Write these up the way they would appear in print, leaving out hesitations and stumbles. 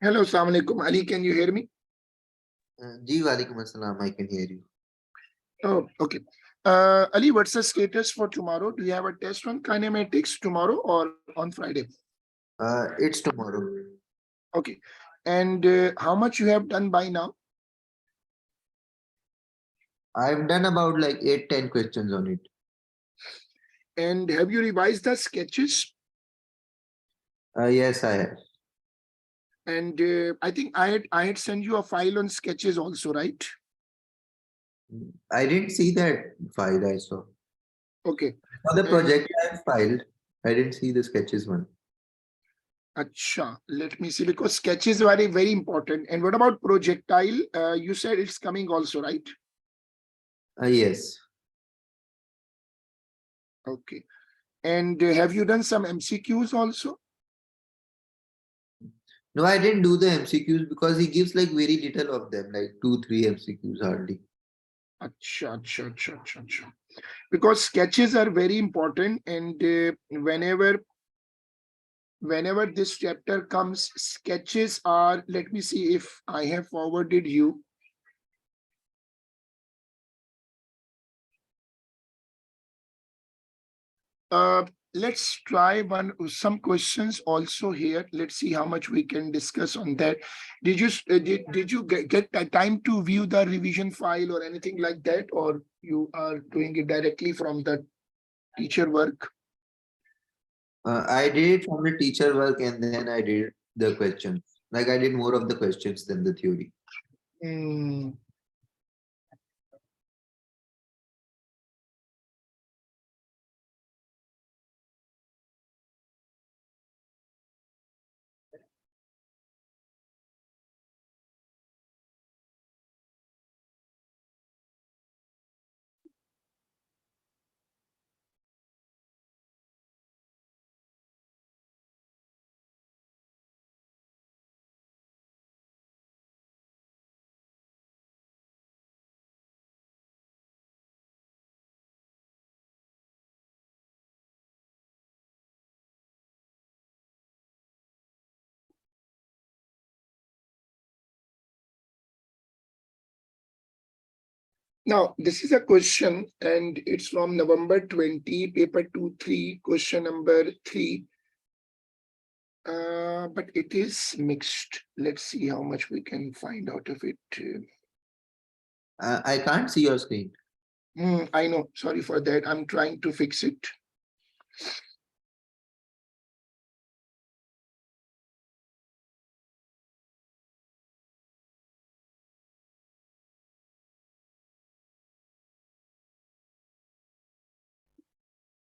Hello, Assalamu alaikum. Ali, can you hear me? Ji walaikum assalam, I can hear you. Oh, okay. Ali, what's the status for tomorrow? Do you have a test on kinematics tomorrow or on Friday? It's tomorrow. Okay. And how much you have done by now? I've done about like 8-10 questions on it. And have you revised the sketches? Yes, I have. And I think I had sent you a file on sketches also, right? I didn't see that file I saw. Okay. For the And project I filed, I didn't see the sketches one. acha, let me see, because sketches are very important. And what about projectile? You said it's coming also, right? Yes. Okay. And have you done some MCQs also? No, I didn't do the MCQs because he gives like very little of them, like 2-3 MCQs hardly. Acha, acha, acha, acha, acha. Because sketches are very important, and whenever this chapter comes, sketches are, let me see if I have forwarded you. Let's try some questions also here. Let's see how much we can discuss on that. Did you get the time to view the revision file or anything like that, or you are doing it directly from the teacher work? I did it from the teacher work and then I did the questions. Like I did more of the questions than the theory. Hmm. Now, this is a question, and it's from November 20, paper 2-3, question number 3. But it is mixed. Let's see how much we can find out of it. I can't see your screen. I know. Sorry for that. I'm trying to fix it.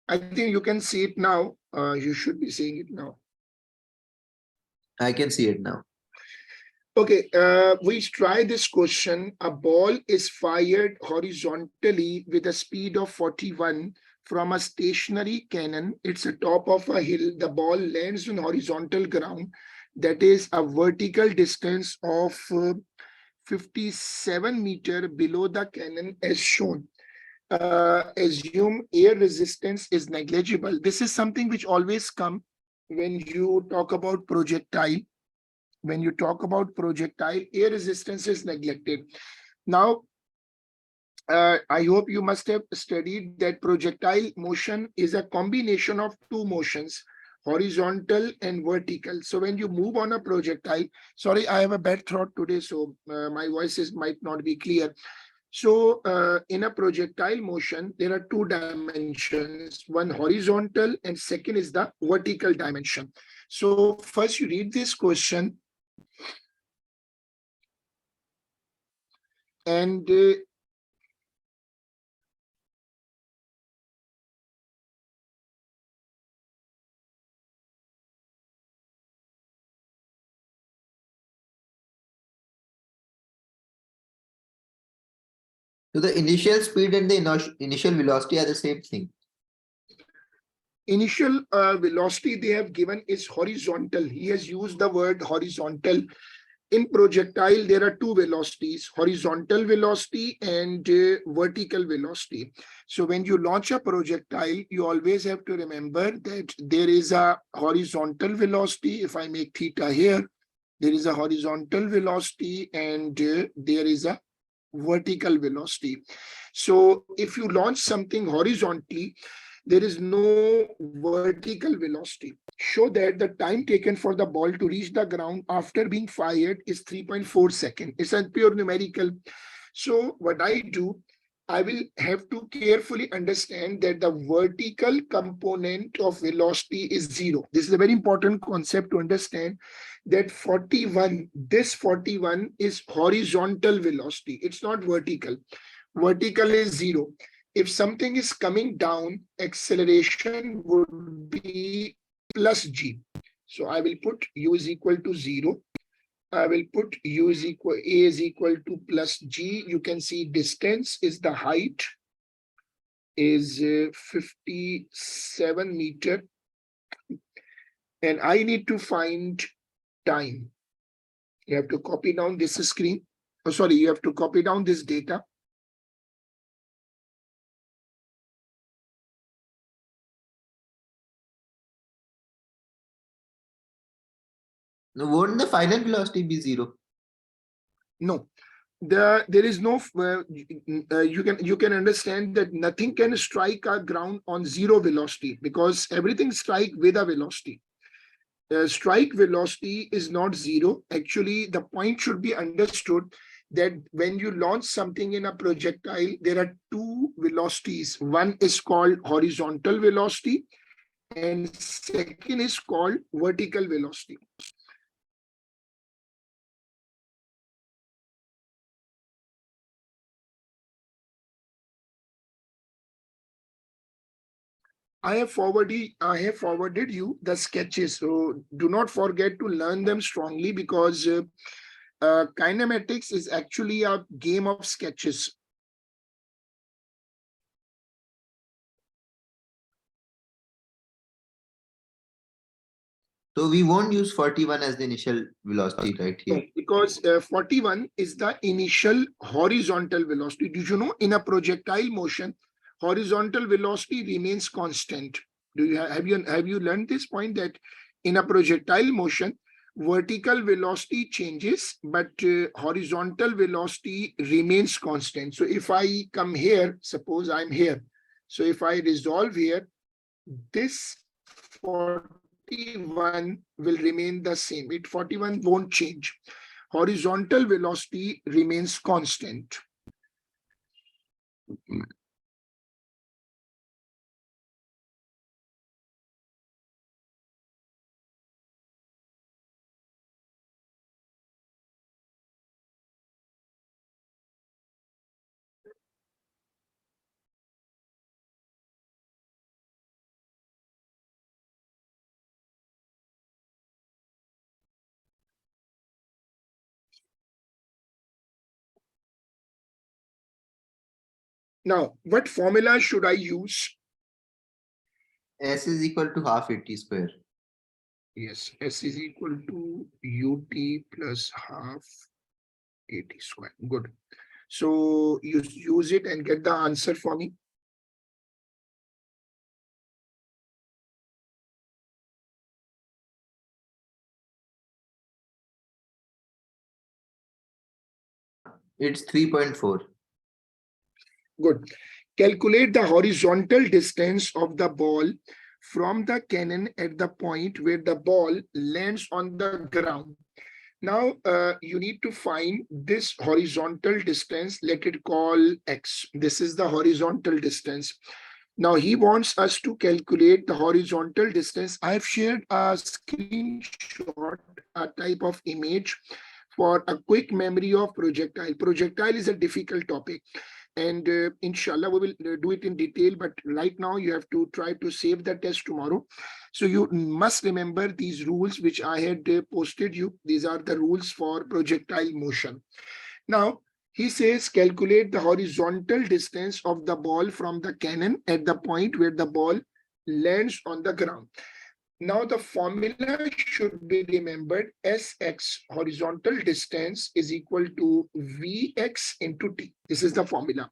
I think you can see it now. You should be seeing it now. I can see it now. Okay, we try this question. A ball is fired horizontally with a speed of 41 from a stationary cannon. It's the top of a hill. The ball lands on horizontal ground. That is a vertical distance of 57 meter below the cannon as shown. Assume air resistance is negligible. This is something which always comes when you talk about projectile. When you talk about projectile, air resistance is neglected. Now, I hope you must have studied that projectile motion is a combination of two motions, horizontal and vertical. So when you move on a projectile, sorry, I have a bad throat today, so my voices might not be clear. So in a projectile motion, there are two dimensions, one horizontal and second is the vertical dimension. So first you read this question, and So the initial speed and the initial velocity are the same thing. initial velocity they have given is horizontal. He has used the word horizontal. In projectile, there are two velocities, horizontal velocity and vertical velocity. So when you launch a projectile, you always have to remember that there is a horizontal velocity. If I make theta here, There is a horizontal velocity and there is a vertical velocity. So if you launch something horizontally, there is no vertical velocity. Show that the time taken for the ball to reach the ground after being fired is 3.4 seconds. It's a pure numerical. So what I do, I will have to carefully understand that the vertical component of velocity is zero. This is a very important concept to understand, that 41, this 41 is horizontal velocity. It's not vertical. Vertical is zero. If something is coming down, acceleration would be plus g. So I will put u is equal to 0. I will put u is equal, a is equal to plus g. You can see distance is the height is 57 meter. And I need to find time. You have to copy down this screen. Oh, sorry, you have to copy down this data. Now, won't the final velocity be 0? No, there is no you can understand that nothing can strike a ground on zero velocity, because everything strike with a velocity. Strike velocity is not zero. Actually, the point should be understood that when you launch something in a projectile, there are two velocities. One is called horizontal velocity and second is called vertical velocity. I have forwarded you the sketches. So do not forget to learn them strongly, because kinematics is actually a game of sketches. So we won't use 41 as the initial velocity right No, here. because 41 is the initial horizontal velocity. Did you know in a projectile motion, horizontal velocity remains constant? Do you have you learned this point, that in a projectile motion, vertical velocity changes, but horizontal velocity remains constant. So if I come here, suppose I'm here. So if I resolve here, this 41 will remain the same. 41 won't change. Horizontal velocity remains constant. Now, what formula should I use? S is equal to half 80 square. Yes, S is equal to UT plus half 80 square. Good. So you use it and get the answer for me. It's 3.4. Good. Calculate the horizontal distance of the ball from the cannon at the point where the ball lands on the ground. Now, you need to find this horizontal distance. Let it call x. This is the horizontal distance. Now, he wants us to calculate the horizontal distance. I've shared a screenshot, a type of image for a quick memory of projectile. Projectile is a difficult topic, and inshallah we will do it in detail, but right now you have to try to save the test tomorrow. So you must remember these rules which I had posted you. These are the rules for projectile motion. Now he says calculate the horizontal distance of the ball from the cannon at the point where the ball lands on the ground. Now the formula should be remembered. Sx, horizontal distance, is equal to Vx into t. This is the formula.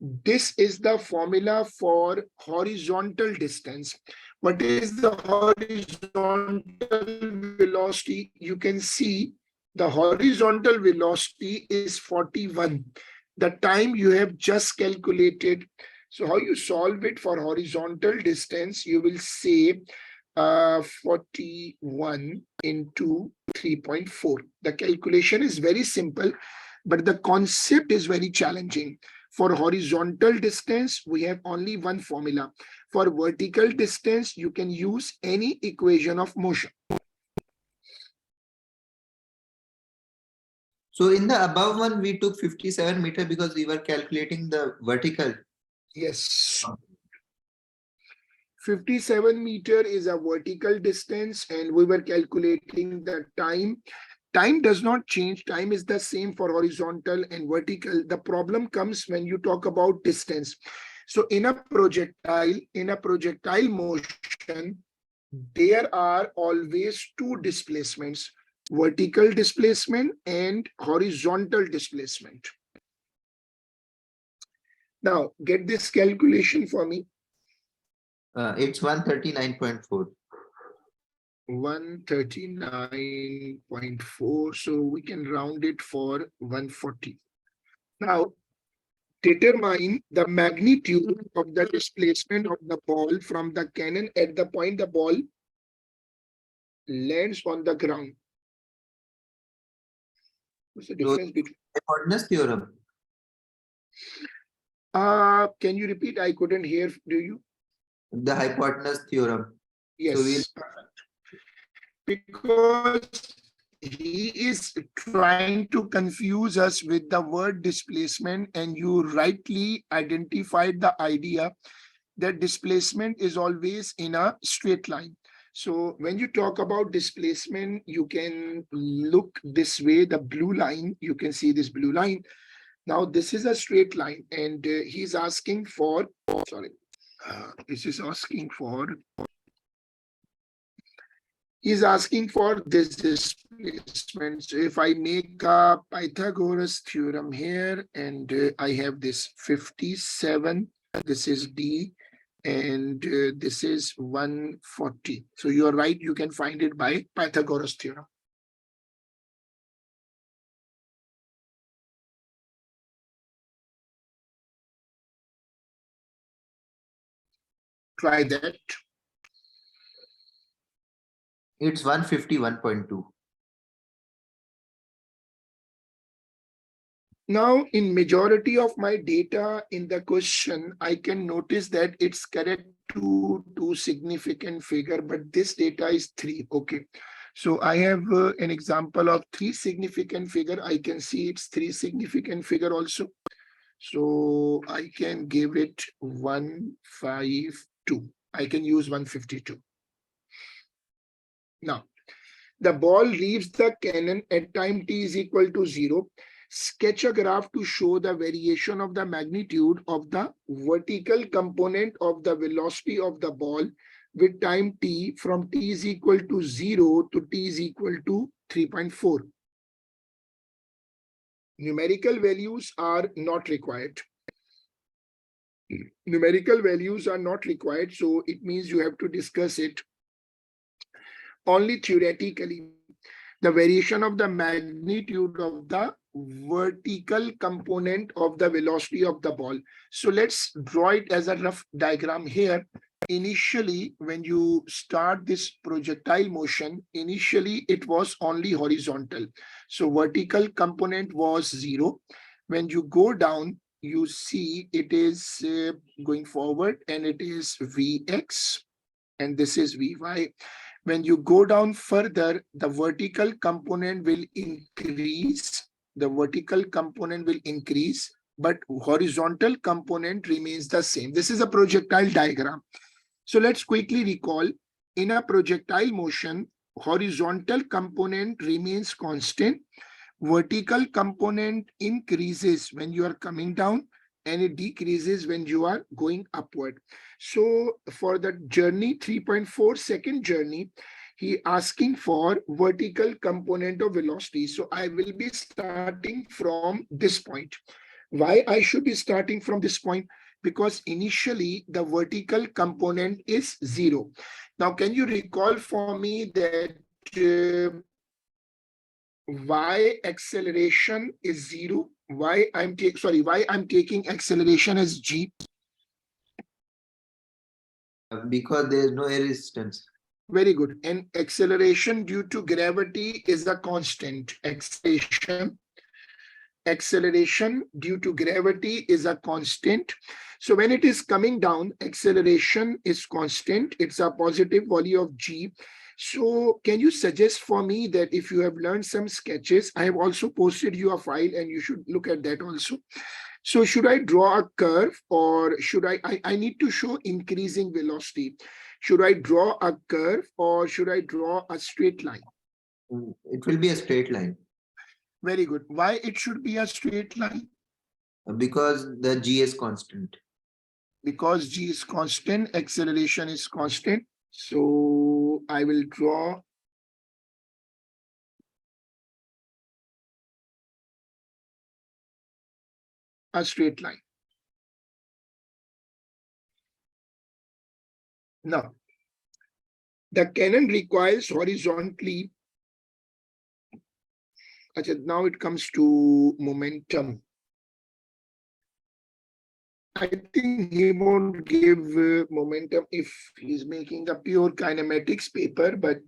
This is the formula for horizontal distance. What is the horizontal velocity? You can see the horizontal velocity is 41. The time you have just calculated. So how you solve it for horizontal distance, you will say 41 into 3.4. The calculation is very simple, but the concept is very challenging. For horizontal distance, we have only one formula. For vertical distance, you can use any equation of motion. So in the above one, we took 57 meter because we were calculating the vertical. Yes. 57 meter is a vertical distance, and we were calculating the time. Time does not change. Time is the same for horizontal and vertical. The problem comes when you talk about distance. So in a projectile motion, there are always two displacements: vertical displacement and horizontal displacement. Now get this calculation for me. It's 139.4. 139.4. So we can round it for 140. Now determine the magnitude of the displacement of the ball from the cannon at the point the ball lands on the ground. What's the difference between? Hypotenuse theorem. Can you repeat? I couldn't hear. Do you? The hypotenuse theorem. Yes. So we'll... Because he is trying to confuse us with the word displacement, and you rightly identified the idea that displacement is always in a straight line. So when you talk about displacement, you can look this way, the blue line, you can see this blue line. Now this is a straight line, and he's asking for, this is asking for, he's asking for this displacement. So if I make a Pythagoras theorem here, and I have this 57, this is D, and this is 140. So you're right, you can find it by Pythagoras theorem. Try that. It's 151.2. Now, in majority of my data in the question, I can notice that it's correct to significant figure, but this data is 3. Okay. So I have an example of 3 significant figure. I can see it's 3 significant figure also. So I can give it 152. I can use 152. Now, the ball leaves the cannon at time t is equal to 0. Sketch a graph to show the variation of the magnitude of the vertical component of the velocity of the ball with time t from t is equal to 0 to t is equal to 3.4. Numerical values are not required. Numerical values are not required, so it means you have to discuss it only theoretically. The variation of the magnitude of the vertical component of the velocity of the ball. So let's draw it as a rough diagram here. Initially, when you start this projectile motion, initially it was only horizontal. So vertical component was 0. When you go down, you see it is going forward, and it is Vx, and this is Vy. When you go down further, the vertical component will increase. The vertical component will increase, but horizontal component remains the same. This is a projectile diagram. So let's quickly recall. In a projectile motion, horizontal component remains constant. Vertical component increases when you are coming down, and it decreases when you are going upward. So for the journey 3.4 second journey, he asking for vertical component of velocity. So I will be starting from this point. Why I should be starting from this point? because initially the vertical component is 0. Now, can you recall for me that y acceleration is 0? Why I'm taking acceleration as g? Because there is no air resistance. Very good. And acceleration due to gravity is a constant. Acceleration due to gravity is a constant. So when it is coming down, acceleration is constant. It's a positive value of g. So can you suggest for me that if you have learned some sketches, I have also posted you a file and you should look at that also. So should I draw a curve, or should I need to show increasing velocity. Should I draw a curve or should I draw a straight line? It will be a straight line. Very good. Why it should be a straight line? Because the g is constant. Because g is constant, acceleration is constant. So I will draw a straight line. Now, the cannon recoils horizontally. Now it comes to momentum. I think he won't give momentum if he's making a pure kinematics paper, but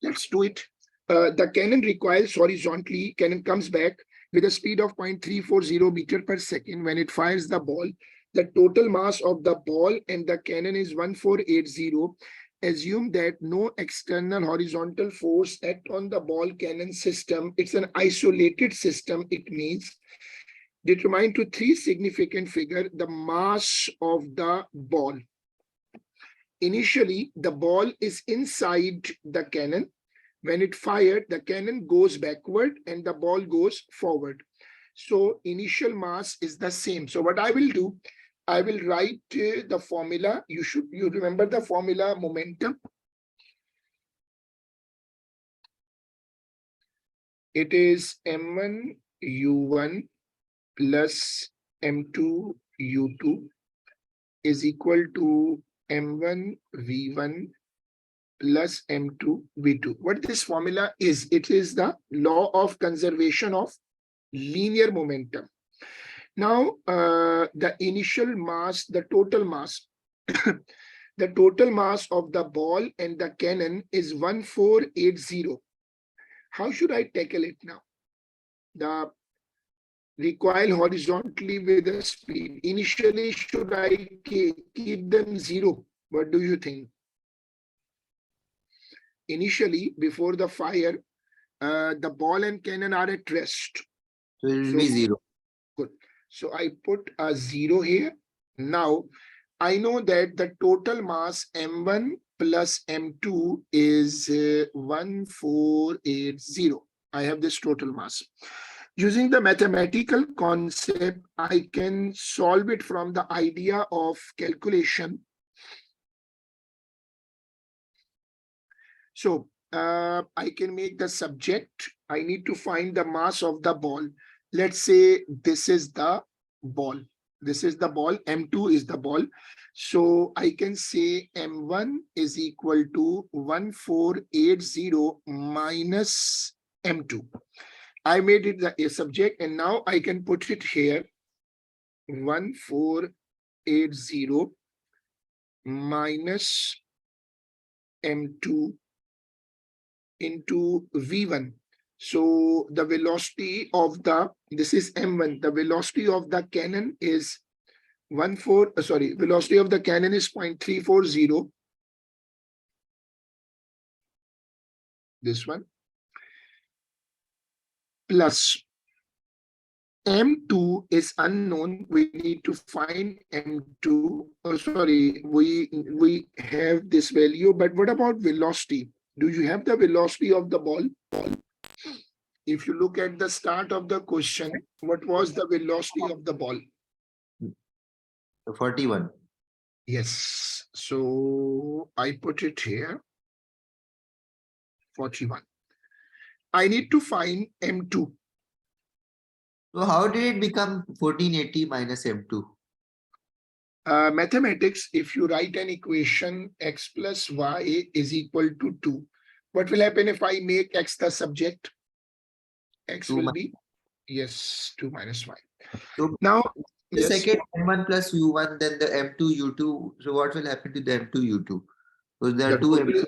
let's do it. The cannon recoils horizontally. Cannon comes back with a speed of 0.340 meter per second when it fires the ball. The total mass of the ball and the cannon is 1480. Assume that no external horizontal force act on the ball cannon system. It's an isolated system. It means determine to three significant figure the mass of the ball. Initially, the ball is inside the cannon. When it fired, the cannon goes backward and the ball goes forward. So initial mass is the same. So what I will do, I will write the formula. You remember the formula momentum. It is m1 u1 plus m2 u2 is equal to m1 v1 plus m2 v2. What this formula is, it is the law of conservation of linear momentum. Now, the initial mass, the total mass, the total mass of the ball and the cannon is 1480. How should I tackle it now? The recoil horizontally with a speed. Initially, should I keep them 0? What do you think? Initially, before the fire, the ball and cannon are at rest. So it will be 0. Good. So I put a 0 here. Now, I know that the total mass m1 plus m2 is 1480. I have this total mass. Using the mathematical concept, I can solve it from the idea of calculation. So I can make the subject. I need to find the mass of the ball. Let's say this is the ball. This is the ball. M2 is the ball. So I can say M1 is equal to 1480 minus M2. I made it a subject and now I can put it here. 1480 minus M2 into V1. So the velocity of this is M1. The velocity of the cannon is velocity of the cannon is 0.340. This one. Plus M2 is unknown. We need to find M2. We have this value, but what about velocity? Do you have the velocity of the ball? If you look at the start of the question, what was the velocity of the ball? 41. Yes. So I put it here. 41. I need to find M2. So how did it become 1480 minus M2? Mathematics, if you write an equation x plus y is equal to 2, what will happen if I make x the subject? X 2 will minus. be, yes, 2 minus y. So Now, the yes, second M1 plus U1, then the M2 U2. So what will happen to the M2 U2? Because there the are two two will, M2.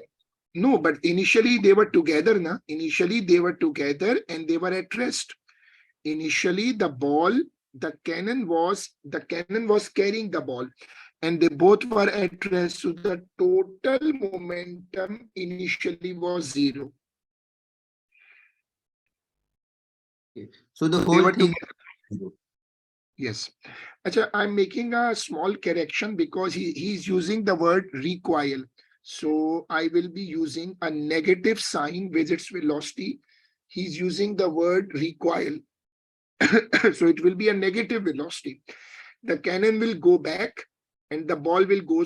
no, but initially they were together, na? Initially they were together and they were at rest. Initially the cannon was carrying the ball and they both were at rest. So the total momentum initially was zero. Okay. So the So they whole were thing together. is zero. Yes. Acha, I'm making a small correction because he's using the word recoil. So I will be using a negative sign with its velocity. He's using the word recoil. So it will be a negative velocity. The cannon will go back and the ball will go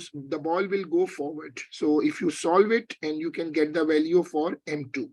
forward. So if you solve it and you can get the value for M2.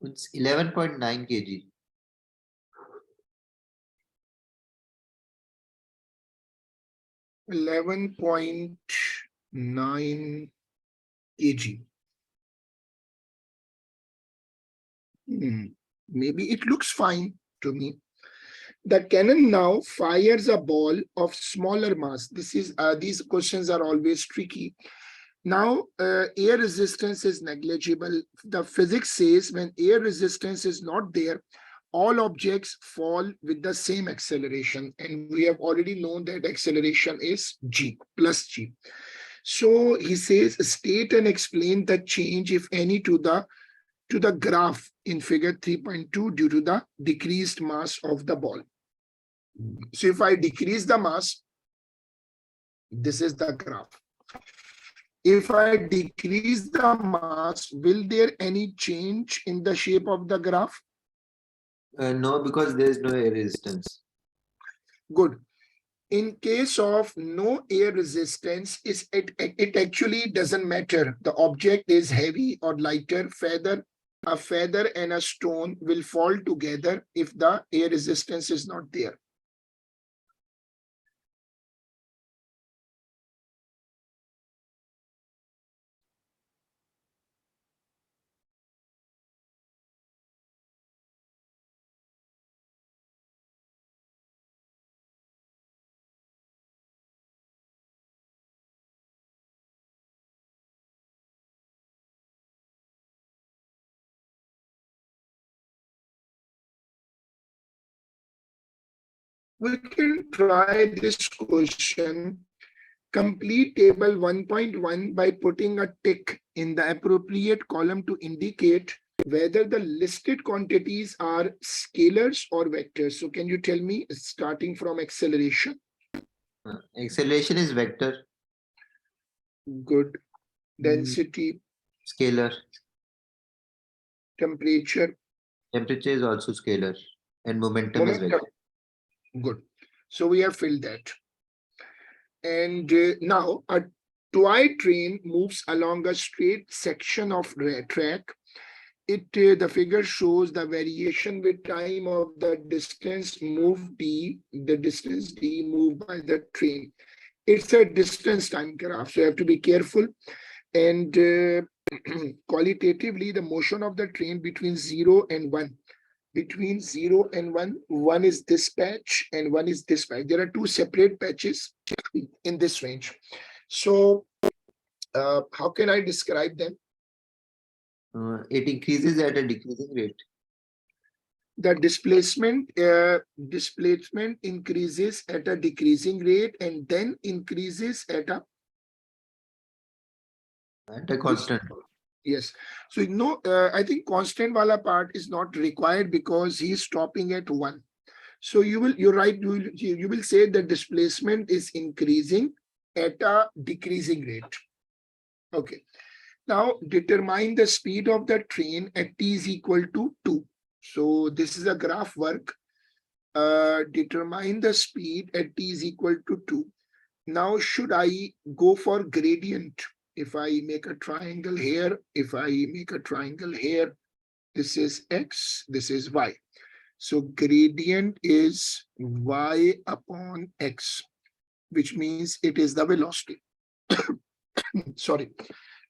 It's 11.9 kg. 11.9 kg. Maybe it looks fine to me. The cannon now fires a ball of smaller mass. These questions are always tricky. Now, air resistance is negligible. The physics says when air resistance is not there, all objects fall with the same acceleration. And we have already known that acceleration is g plus g. So he says, state and explain the change, if any, to the graph in figure 3.2 due to the decreased mass of the ball. So if I decrease the mass, this is the graph. If I decrease the mass, will there any change in the shape of the graph? No, because there is no air resistance. Good. In case of no air resistance, it actually doesn't matter. The object is heavy or lighter. A feather and a stone will fall together if the air resistance is not there. We can try this question. Complete table 1.1 by putting a tick in the appropriate column to indicate whether the listed quantities are scalars or vectors. So can you tell me, starting from acceleration? Acceleration is vector. Good. Mm, Density, Scalar. temperature, Temperature is also scalar. And momentum is momentum. vector. Good. So we have filled that. And now a toy train moves along a straight section of track. The figure shows the variation with time of the distance moved d, the distance d moved by the train. It's a distance time graph, so you have to be careful. And qualitatively, the motion of the train between 0 and 1. Between 0 and 1, one is this patch and one is this patch. There are two separate patches in this range. So how can I describe them? It increases at a decreasing rate. The displacement increases at a decreasing rate and then increases at a Constant. Yes. So I think constant wala part is not required because he is stopping at 1. So you're right, you will say the displacement is increasing at a decreasing rate. Okay. Now determine the speed of the train at t is equal to 2. So this is a graph work. Determine the speed at t is equal to 2. Now, should I go for gradient? If I make a triangle here, this is x, this is y. So gradient is y upon x, which means it is the velocity. Sorry.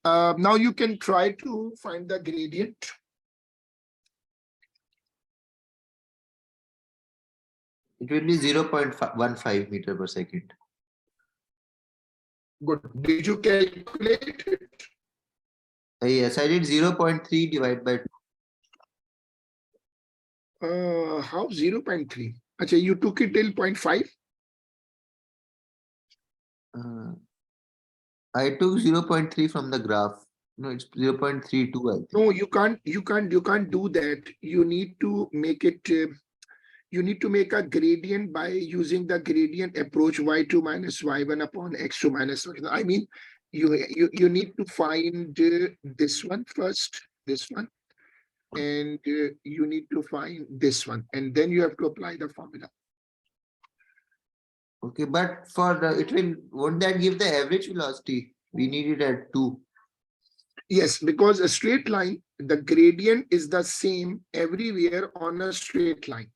Now you can try to find the gradient. It will be 0.15 meter per second. Good. Did you calculate it? Yes, I did 0.3 divided by 2. How 0.3? Achha, you took it till 0.5? I took 0.3 from the graph. No, it's 0.32, I think. No, you can't do that. You need to make it, you need to make a gradient by using the gradient approach y2 minus y1 upon x2 minus y1. I mean, you need to find this one first, this one, and you need to find this one, and then you have to apply the formula. Okay, but for the, won't that give the average velocity? We need it at 2. Yes, because a straight line, the gradient is the same everywhere on a straight line.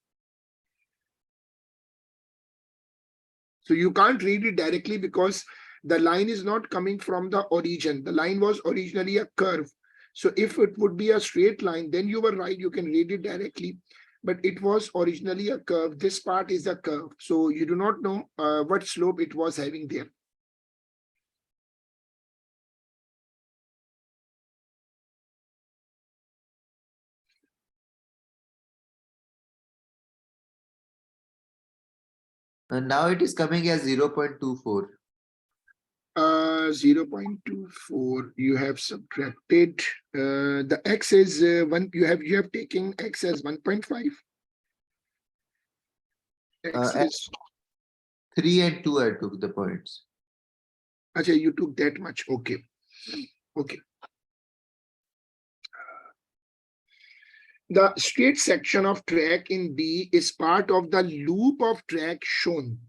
So you can't read it directly because the line is not coming from the origin. The line was originally a curve. So if it would be a straight line, then you were right, you can read it directly. But it was originally a curve. This part is a curve. So you do not know what slope it was having there. And now it is coming as 0.24. 0.24 you have subtracted the x is 1. You have taken x as 1.5. X is 3 and 2 I took the points. Achha, you took that much. Okay. Okay. The straight section of track in B is part of the loop of track shown.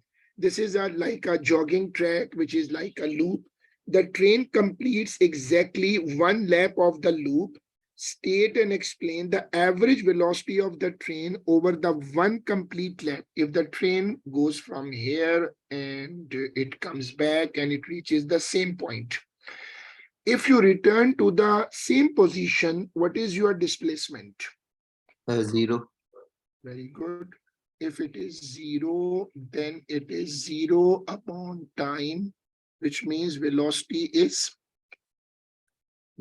This is like a jogging track, which is like a loop. The train completes exactly one lap of the loop. State and explain the average velocity of the train over the one complete lap. If the train goes from here and it comes back and it reaches the same point. If you return to the same position, what is your displacement? 0. Very good. If it is 0, then it is 0 upon time, which means velocity is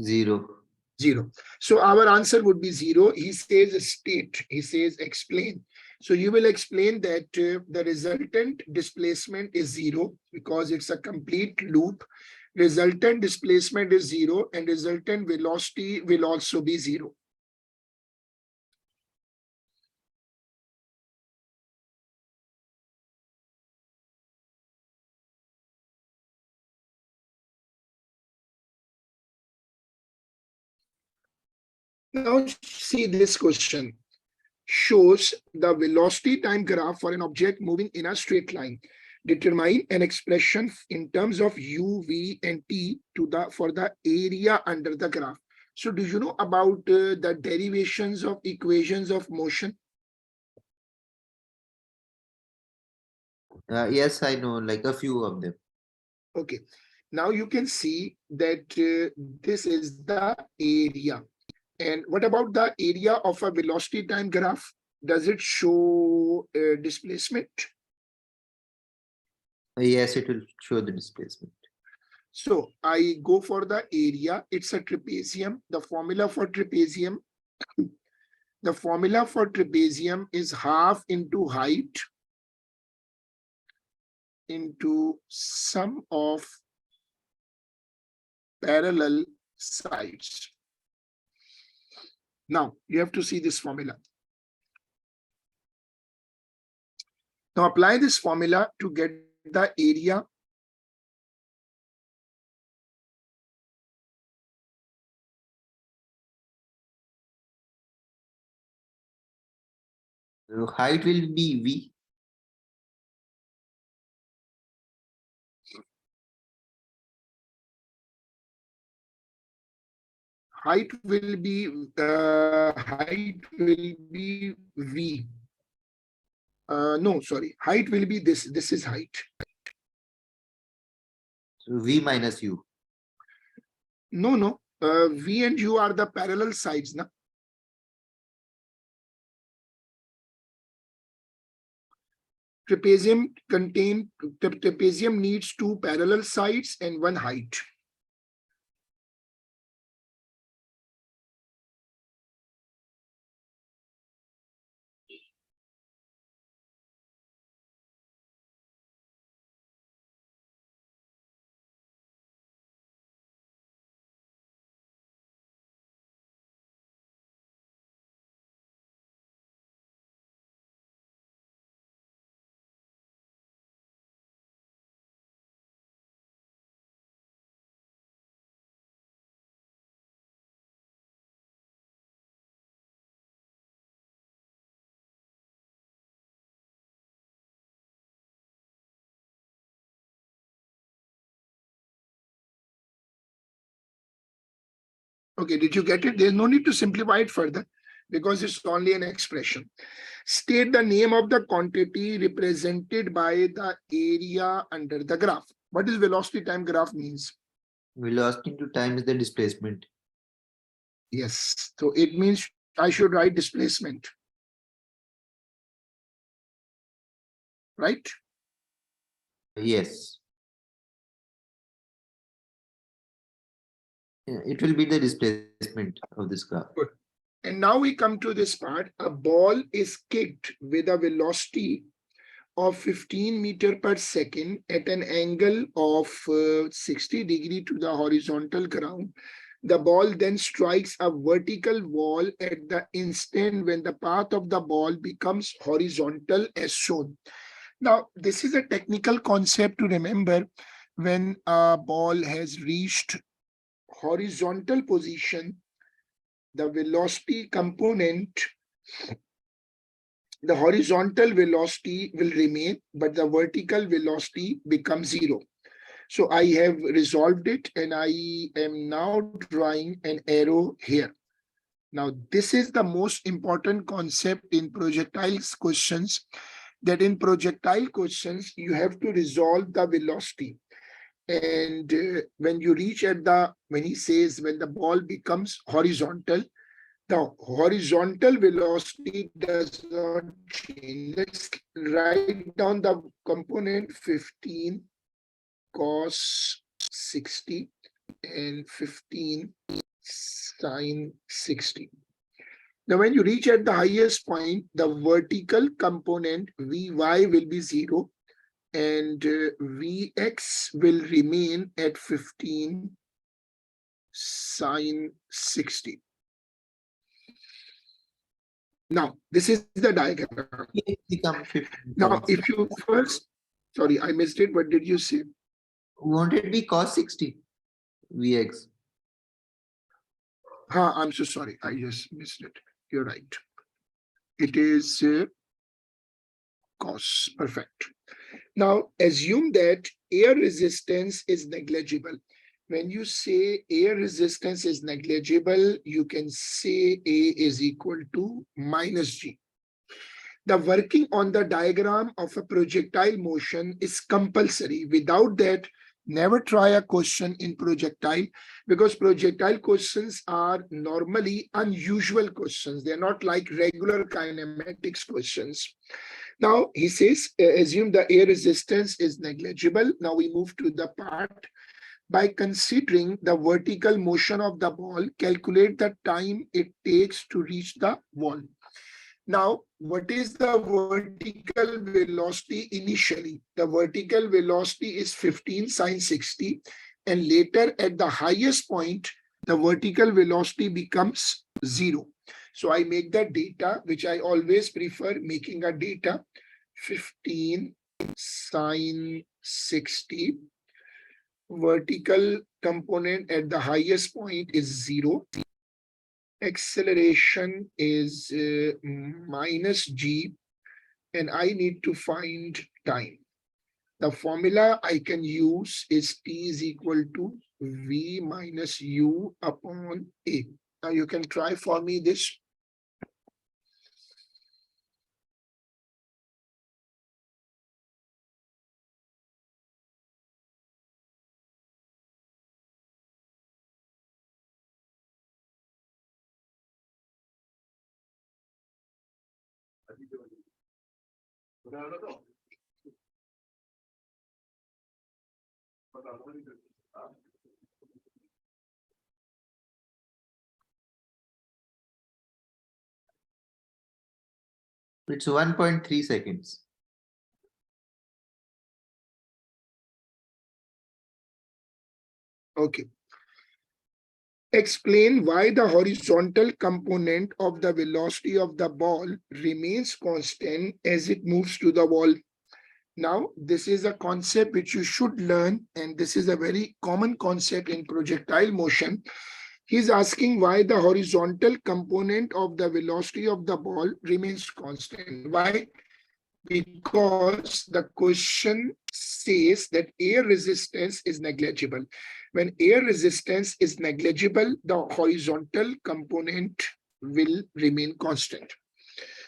0. 0. So our answer would be 0. He says state, he says explain. So you will explain that the resultant displacement is 0 because it's a complete loop. Resultant displacement is 0 and resultant velocity will also be 0. Now see this question. Shows the velocity time graph for an object moving in a straight line. Determine an expression in terms of u, v, and t for the area under the graph. So do you know about the derivations of equations of motion? Yes, I know, like a few of them. Okay. Now you can see that this is the area. And what about the area of a velocity time graph? Does it show displacement? Yes, it will show the displacement. So I go for the area. It's a trapezium. The formula for trapezium is half into height into sum of parallel sides. Now you have to see this formula. Now apply this formula to get the area. So height will be V. Height will be V. No, sorry. Height will be this. This is height. So V minus U. No. V and U are the parallel sides, na? Trapezium needs two parallel sides and one height. Okay, did you get it? There's no need to simplify it further because it's only an expression. State the name of the quantity represented by the area under the graph. What does velocity time graph means? Velocity into time is the displacement. Yes, so it means I should write displacement, right? Yes. Yeah, it will be the displacement of this graph. Good. And now we come to this part. A ball is kicked with a velocity of 15 meter per second at an angle of 60 degree to the horizontal ground. The ball then strikes a vertical wall at the instant when the path of the ball becomes horizontal as shown. Now, this is a technical concept to remember. When a ball has reached horizontal position, the velocity component, the horizontal velocity will remain, but the vertical velocity becomes zero. So I have resolved it and I am now drawing an arrow here. Now, this is the most important concept in projectiles questions, that in projectile questions, you have to resolve the velocity. And when you reach at when he says, when the ball becomes horizontal, the horizontal velocity does not change. Let's write down the component 15 cos 60 and 15 sine 60. Now, when you reach at the highest point, the vertical component Vy will be 0 and Vx will remain at 15 sine 60. Now, this is the diagram. It become 15. Now, if you first, sorry, I missed it. What did you say? Won't it be cos 60? Vx. I'm so sorry. I just missed it. You're right. It is cos. Perfect. Now assume that air resistance is negligible. When you say air resistance is negligible, you can say A is equal to minus G. The working on the diagram of a projectile motion is compulsory. Without that, never try a question in projectile, because projectile questions are normally unusual questions. They're not like regular kinematics questions. Now he says, assume the air resistance is negligible. Now we move to the part. By considering the vertical motion of the ball, calculate the time it takes to reach the wall. Now, what is the vertical velocity initially? The vertical velocity is 15 sine 60, and later at the highest point, the vertical velocity becomes 0. So I make the data, which I always prefer making a data, 15 sine 60. Vertical component at the highest point is 0. Acceleration is minus G, and I need to find time. The formula I can use is T is equal to V minus U upon A. Now you can try for me this. It's 1.3 seconds. Okay. Explain why the horizontal component of the velocity of the ball remains constant as it moves to the wall. Now, this is a concept which you should learn, and this is a very common concept in projectile motion. He's asking why the horizontal component of the velocity of the ball remains constant. Why? Because the question says that air resistance is negligible. When air resistance is negligible, the horizontal component will remain constant.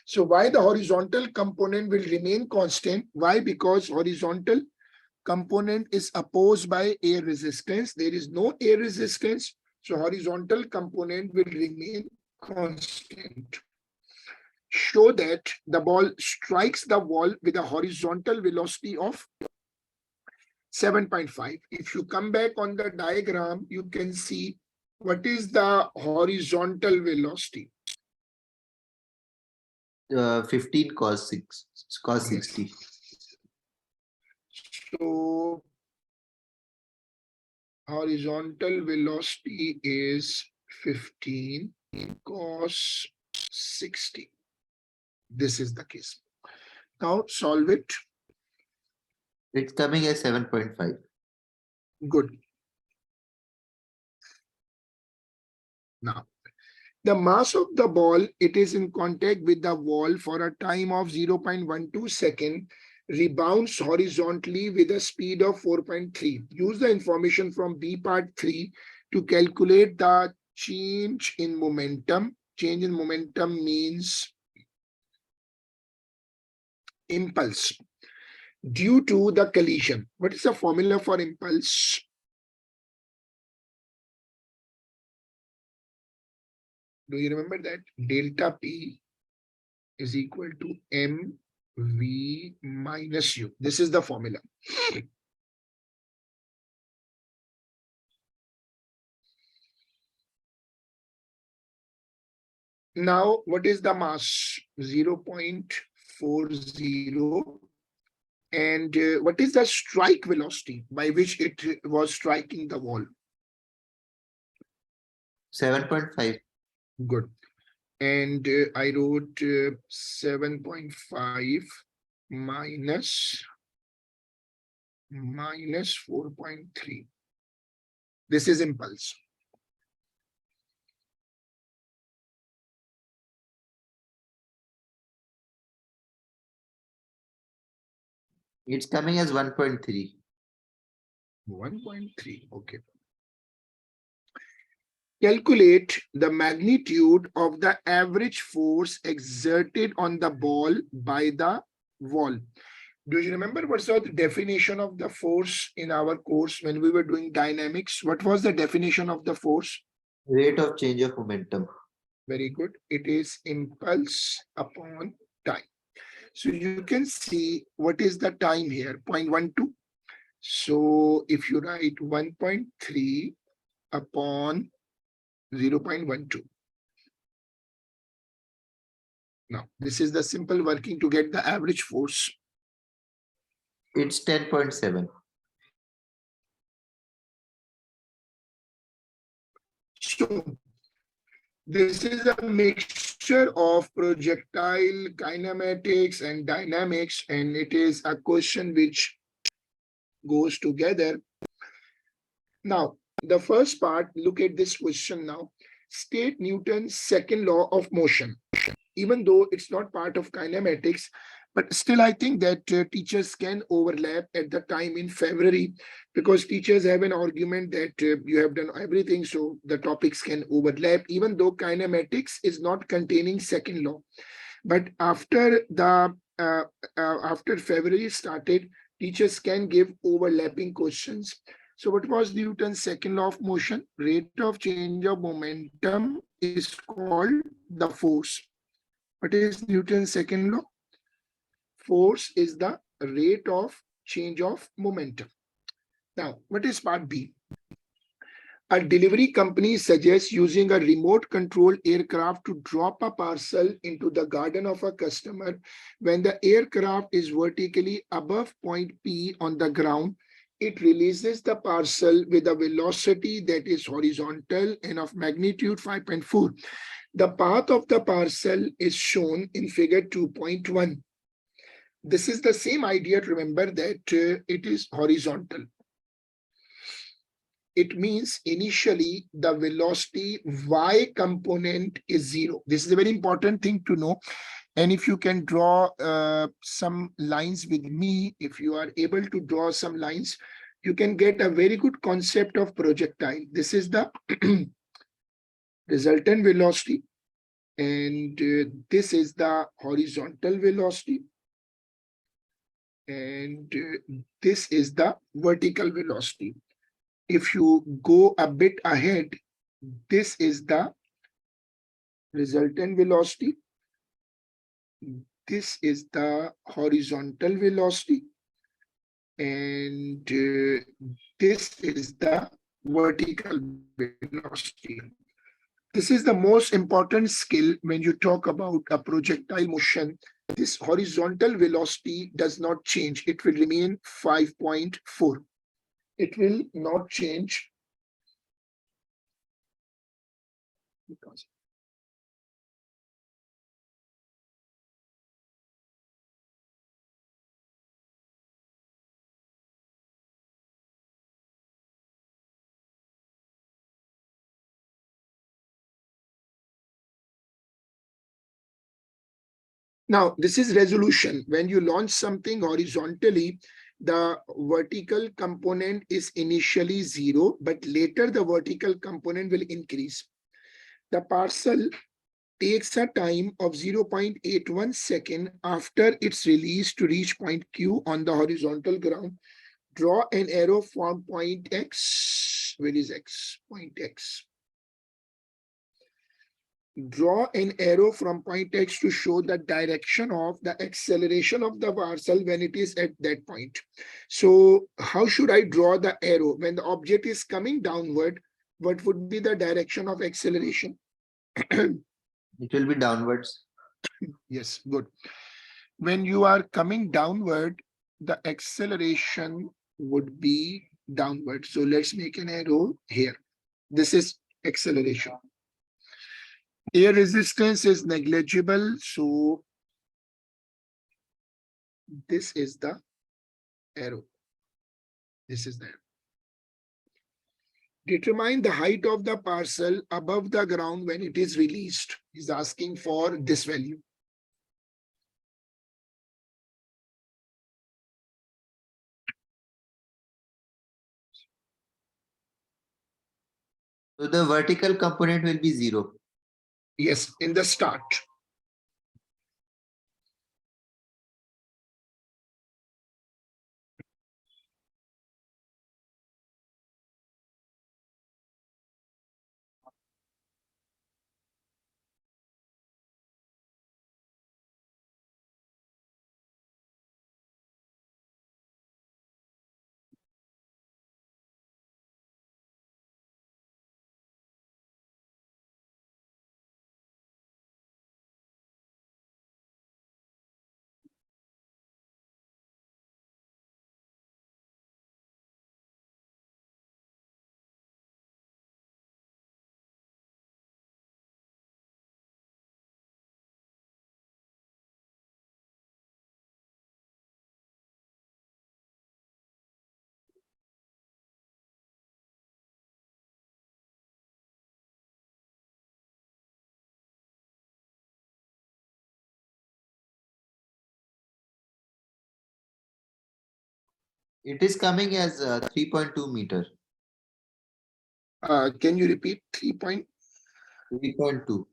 So why the horizontal component will remain constant? Why? Because horizontal component is opposed by air resistance. There is no air resistance, so horizontal component will remain constant. Show that the ball strikes the wall with a horizontal velocity of 7.5. If you come back on the diagram, you can see what is the horizontal velocity. 15 cos 6, cos 60. So horizontal velocity is 15 cos 60. This is the case. Now solve it. It's coming as 7.5. Good. Now, the mass of the ball, it is in contact with the wall for a time of 0.12 second, rebounds horizontally with a speed of 4.3. Use the information from B part 3 to calculate the change in momentum. Change in momentum means impulse due to the collision. What is the formula for impulse? Do you remember that? Delta P is equal to mv minus u. This is the formula. Now, what is the mass? 0.40. And what is the strike velocity by which it was striking the wall? 7.5. Good. And I wrote 7.5 minus 4.3. This is impulse. It's coming as 1.3. 1.3. Okay. Calculate the magnitude of the average force exerted on the ball by the wall. Do you remember what's the definition of the force in our course when we were doing dynamics? What was the definition of the force? Rate of change of momentum. Very good. It is impulse upon time. So you can see what is the time here, 0.12. So if you write 1.3 upon 0.12. Now, this is the simple working to get the average force. It's 10.7. So this is a mixture of projectile kinematics and dynamics, and it is a question which goes together. Now, the first part, look at this question now. State Newton's second law of motion. Even though it's not part of kinematics, but still I think that teachers can overlap at the time in February, because teachers have an argument that you have done everything, so the topics can overlap, even though kinematics is not containing second law. But after the after February started, teachers can give overlapping questions. So what was Newton's second law of motion? Rate of change of momentum is called the force. What is Newton's second law? Force is the rate of change of momentum. Now, what is part B? A delivery company suggests using a remote control aircraft to drop a parcel into the garden of a customer. When the aircraft is vertically above point P on the ground, it releases the parcel with a velocity that is horizontal and of magnitude 5.4. The path of the parcel is shown in figure 2.1. This is the same idea. Remember that it is horizontal. It means initially the velocity y component is 0. This is a very important thing to know. And if you can draw some lines with me, if you are able to draw some lines, you can get a very good concept of projectile. This is the resultant velocity, and this is the horizontal velocity, and this is the vertical velocity. If you go a bit ahead, this is the resultant velocity, this is the horizontal velocity, and this is the vertical velocity. This is the most important skill when you talk about a projectile motion. This horizontal velocity does not change. It will remain 5.4. It will not change because now, this is resolution. When you launch something horizontally, the vertical component is initially 0, but later the vertical component will increase. The parcel takes a time of 0.81 second after its release to reach point Q on the horizontal ground. Draw an arrow from point X. Where is X? Point X. Draw an arrow from point X to show the direction of the acceleration of the parcel when it is at that point. So how should I draw the arrow? When the object is coming downward, what would be the direction of acceleration? It will be downwards. Yes, good. When you are coming downward, the acceleration would be downward. So let's make an arrow here. This is acceleration. Air resistance is negligible, so this is the arrow. This is the arrow. Determine the height of the parcel above the ground when it is released. He's asking for this value. So the vertical component will be 0. Yes, in the start. It is coming as 3.2 meter. Can you repeat 3 point? 3.2.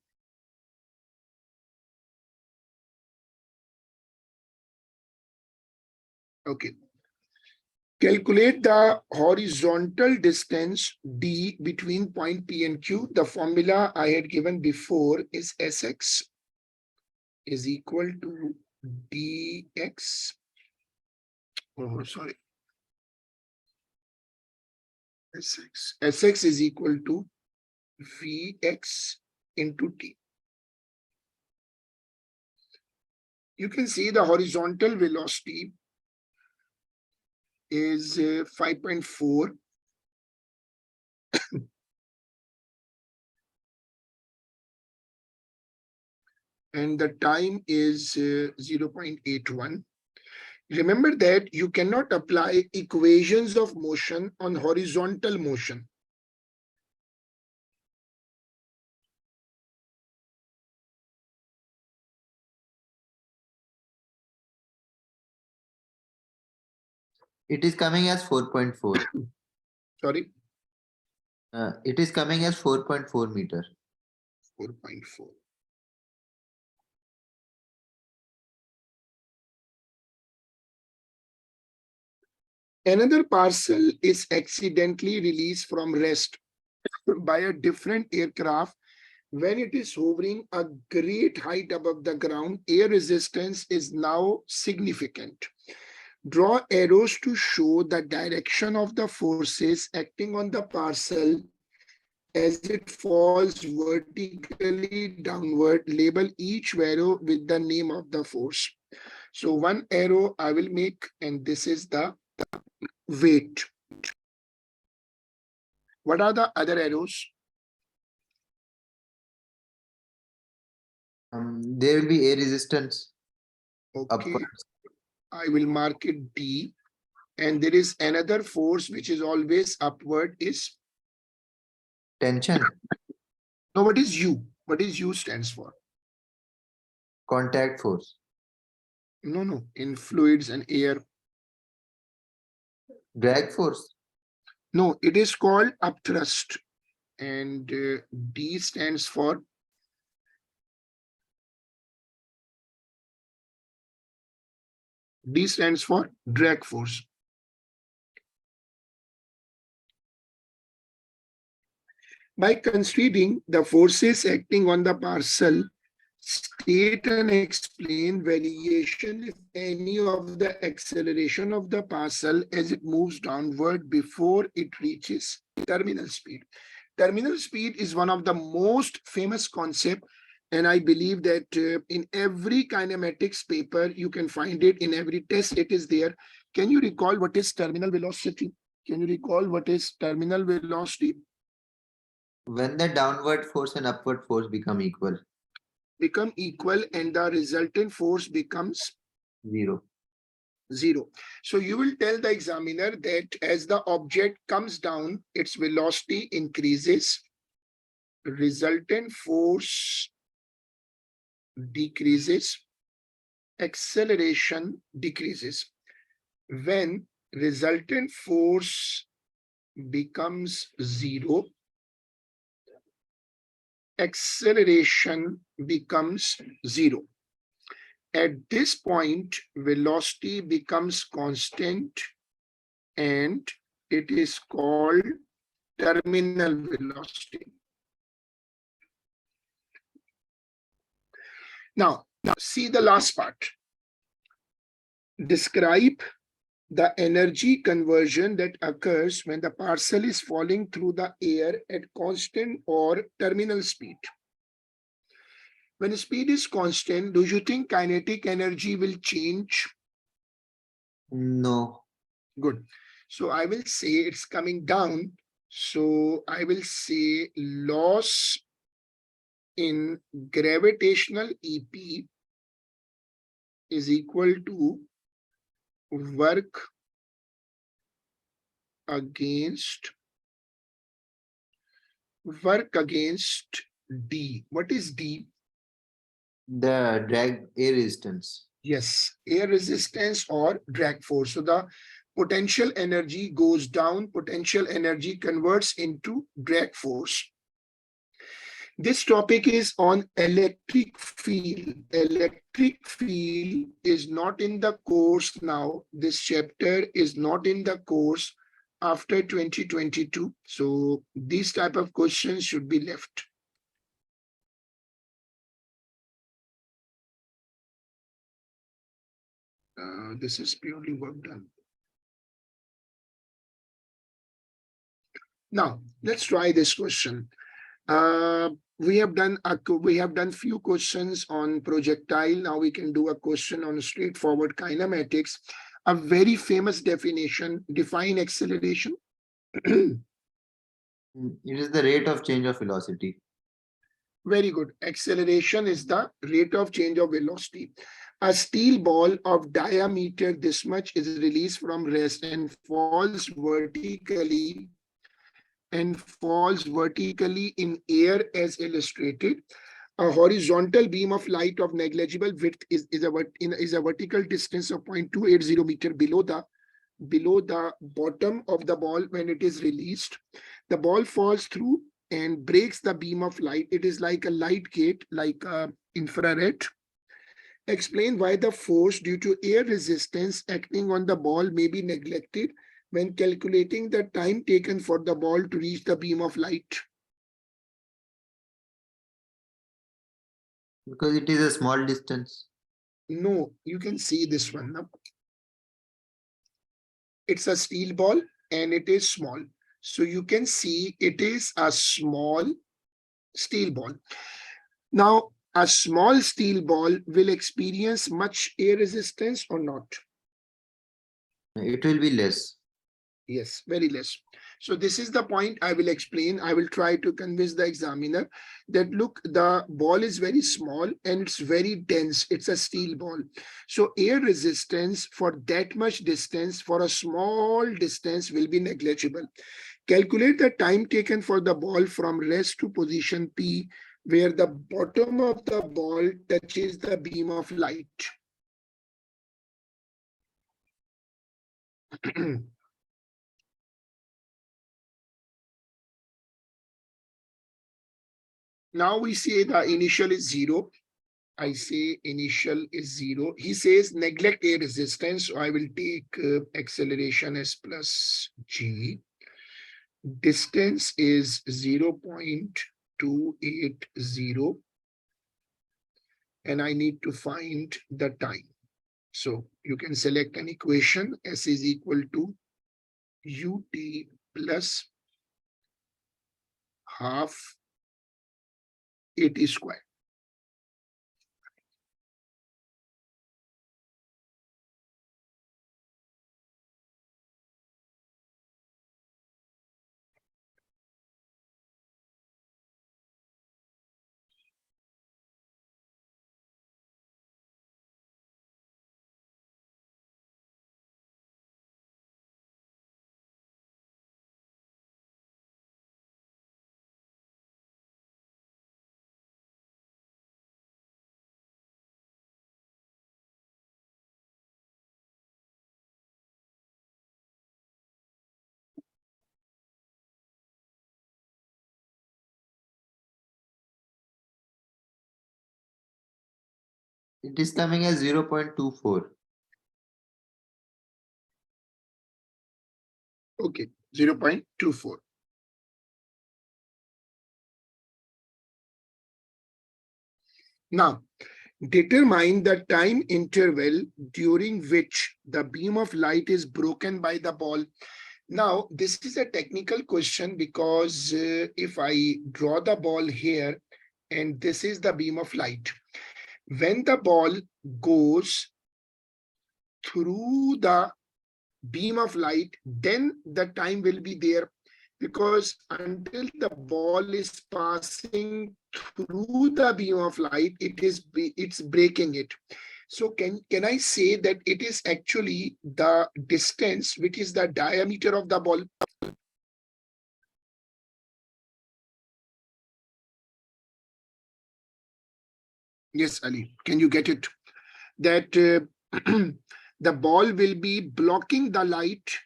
Okay. Calculate the horizontal distance D between point P and Q. The formula I had given before is Sx is equal to dx. Oh, sorry. Sx is equal to Vx into T. You can see the horizontal velocity is 5.4. And the time is 0.81. Remember that you cannot apply equations of motion on horizontal motion. It is coming as 4.4. Sorry, It is coming as 4.4 meter. 4.4. Another parcel is accidentally released from rest by a different aircraft. When it is hovering a great height above the ground, air resistance is now significant. Draw arrows to show the direction of the forces acting on the parcel as it falls vertically downward. Label each arrow with the name of the force. So one arrow I will make, and this is the weight. What are the other arrows? There will be air resistance Okay, upwards. I will mark it D. And there is another force which is always upward is, Tension, no, what is U? What is U stands for? contact force, No, in fluids and air. drag force, No, it is called upthrust. And D stands for, D stands for drag force. By considering the forces acting on the parcel, state and explain variation, if any, of the acceleration of the parcel as it moves downward before it reaches terminal speed. Terminal speed is one of the most famous concept, and I believe that in every kinematics paper you can find it. In every test it is there. Can you recall what is terminal velocity? Can you recall what is terminal velocity? when the downward force and upward force become equal. Become equal and the resultant force becomes 0. 0. So you will tell the examiner that as the object comes down, its velocity increases, resultant force decreases, acceleration decreases. When resultant force becomes 0, acceleration becomes zero. At this point, velocity becomes constant and it is called terminal velocity. Now, see the last part. Describe the energy conversion that occurs when the parcel is falling through the air at constant or terminal speed. When speed is constant, do you think kinetic energy will change? No. Good. So I will say it's coming down. So I will say loss in gravitational EP is equal to work against D. What is D? The drag air resistance. Yes, air resistance or drag force. So the potential energy goes down, potential energy converts into drag force. This topic is on electric field. Electric field is not in the course now. This chapter is not in the course after 2022. So these type of questions should be left. This is purely work done. Now, let's try this question. We have done few questions on projectile. Now we can do a question on straightforward kinematics. A very famous definition, define acceleration. It is the rate of change of velocity. Very good. Acceleration is the rate of change of velocity. A steel ball of diameter this much is released from rest and falls vertically in air as illustrated. A horizontal beam of light of negligible width is a vertical distance of 0.280 meter below the bottom of the ball when it is released. The ball falls through and breaks the beam of light. It is like a light gate, like infrared. Explain why the force due to air resistance acting on the ball may be neglected when calculating the time taken for the ball to reach the beam of light. Because it is a small distance. No, you can see this one now. It's a steel ball and it is small. So you can see it is a small steel ball. Now, a small steel ball will experience much air resistance or not? It will be less. Yes, very less. So this is the point I will explain. I will try to convince the examiner that look, the ball is very small and it's very dense. It's a steel ball. So air resistance for that much distance, for a small distance, will be negligible. Calculate the time taken for the ball from rest to position P, where the bottom of the ball touches the beam of light. Now we say the initial is 0. I say initial is 0. He says neglect air resistance. So I will take acceleration as plus g. Distance is 0.280. And I need to find the time. So you can select an equation. S is equal to ut plus half at square. It is coming as 0.24. Okay, 0.24. Now, determine the time interval during which the beam of light is broken by the ball. Now, this is a technical question because if I draw the ball here, and this is the beam of light, when the ball goes through the beam of light, then the time will be there, because until the ball is passing through the beam of light, it's breaking it. So can I say that it is actually the distance, which is the diameter of the ball? Yes, Ali, can you get it? That the ball will be blocking the light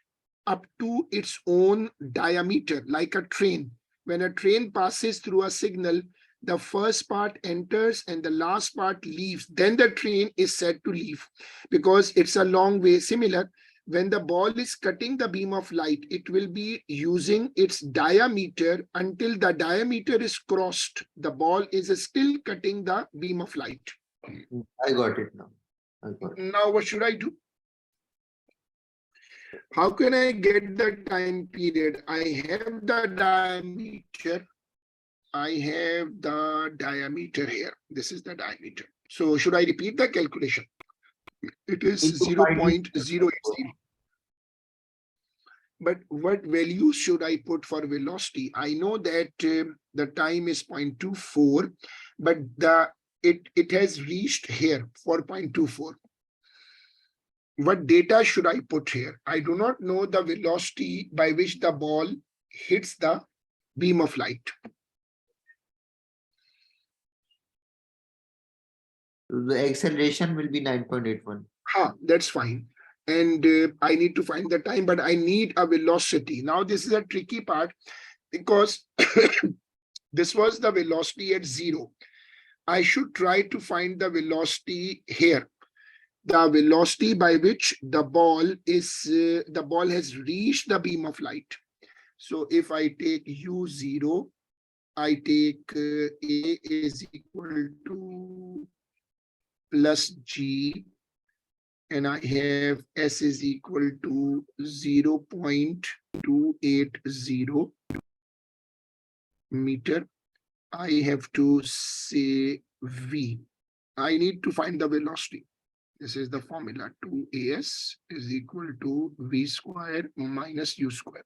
up to its own diameter, like a train. When a train passes through a signal, the first part enters and the last part leaves. Then the train is said to leave because it's a long way. Similar, when the ball is cutting the beam of light, it will be using its diameter until the diameter is crossed. The ball is still cutting the beam of light. I got it now. I got it. Now, what should I do? How can I get the time period? I have the diameter. I have the diameter here. This is the diameter. So should I repeat the calculation? It is Need to find it. 0.080. But what value should I put for velocity? I know that the time is 0.24, but it has reached here 4.24. What data should I put here? I do not know the velocity by which the ball hits the beam of light. The acceleration will be 9.81. That's fine. And I need to find the time, but I need a velocity. Now, this is a tricky part because this was the velocity at 0. I should try to find the velocity here. The velocity by which the ball has reached the beam of light. So if I take u0, I take a is equal to plus g, and I have s is equal to 0.280 meter. I have to say v. I need to find the velocity. This is the formula. 2as is equal to v square minus u square.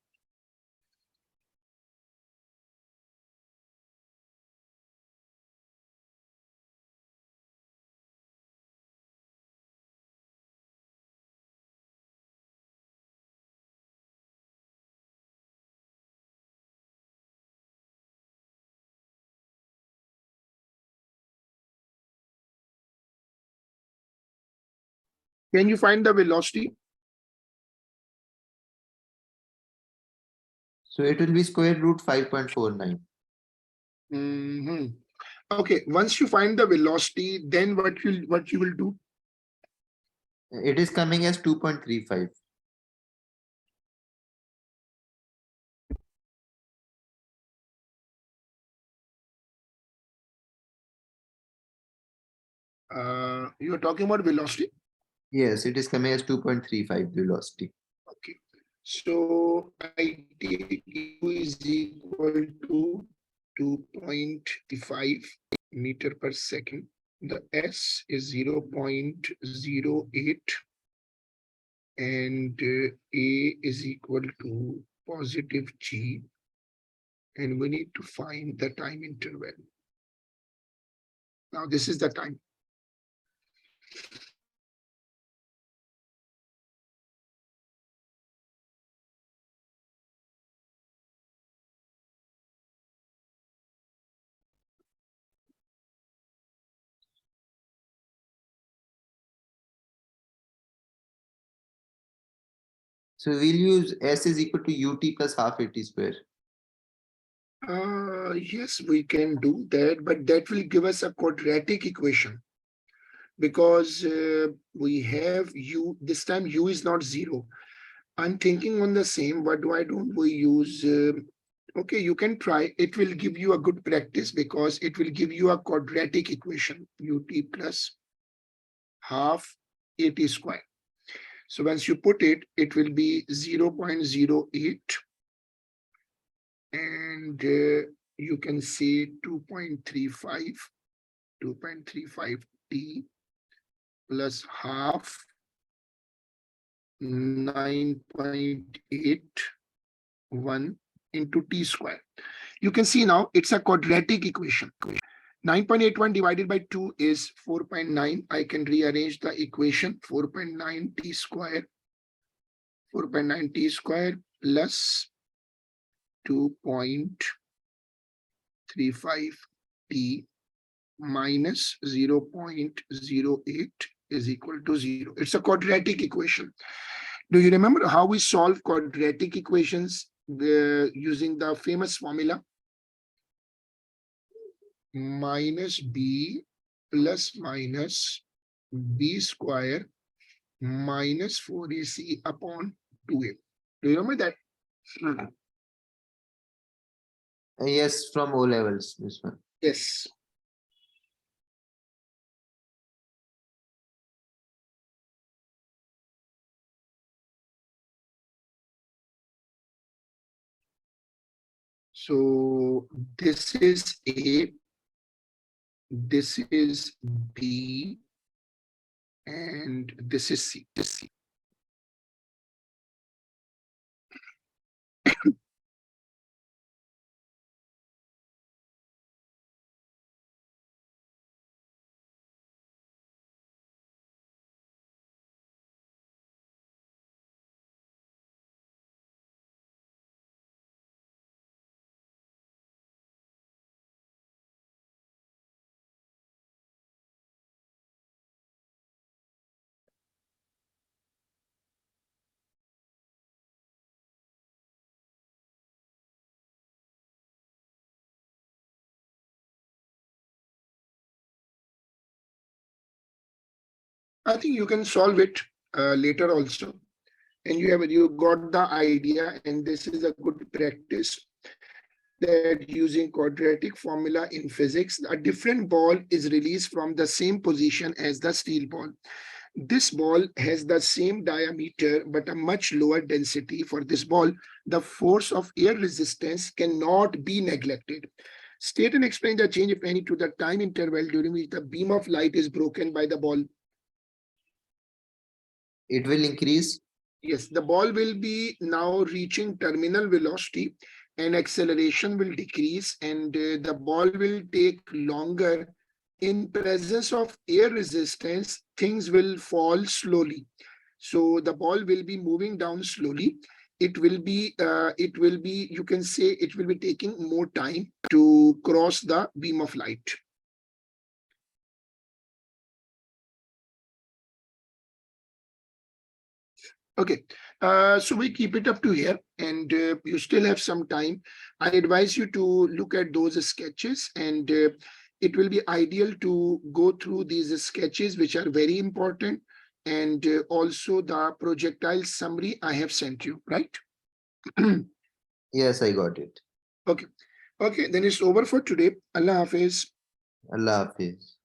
Can you find the velocity? So it will be square root 5.49. Okay, once you find the velocity, then what you will do? It is coming as 2.35. You're talking about velocity? Yes, it is coming as 2.35 velocity. Okay. So I take u is equal to 2.5 meter per second. The s is 0.08 and a is equal to positive g, and we need to find the time interval. Now this is the time. So we'll use s is equal to ut plus half at square. Yes, we can do that, but that will give us a quadratic equation. because we have u, this time u is not 0. I'm thinking on the same, but why don't we use, okay, you can try. It will give you a good practice because it will give you a quadratic equation, ut plus half at square. So once you put it, it will be 0.08 and you can say 2.35 t plus half 9.81 into t square. You can see now it's a quadratic equation. 9.81 divided by 2 is 4.9. I can rearrange the equation. 4.9 t square, 4.9 t square plus 2.35 t minus 0.08 is equal to 0. It's a quadratic equation. Do you remember how we solve quadratic equations using the famous formula? Minus b plus minus b square minus 4ac upon 2a. Do you remember that? Yes, from O levels, this one. Yes. So this is A, this is B, and this is C. I think you can solve it later also. And you got the idea, and this is a good practice that using quadratic formula in physics, a different ball is released from the same position as the steel ball. This ball has the same diameter but a much lower density. For this ball, the force of air resistance cannot be neglected. State and explain the change, if any, to the time interval during which the beam of light is broken by the ball. It will increase. Yes, the ball will be now reaching terminal velocity and acceleration will decrease, and the ball will take longer. In presence of air resistance, things will fall slowly. So the ball will be moving down slowly. It will be, you can say it will be taking more time to cross the beam of light. Okay, so we keep it up to here, and you still have some time. I advise you to look at those sketches, and it will be ideal to go through these sketches, which are very important, and also the projectile summary I have sent you, right? Yes, I got it. Okay, then it's over for today. Allah Hafiz. Allah Hafiz.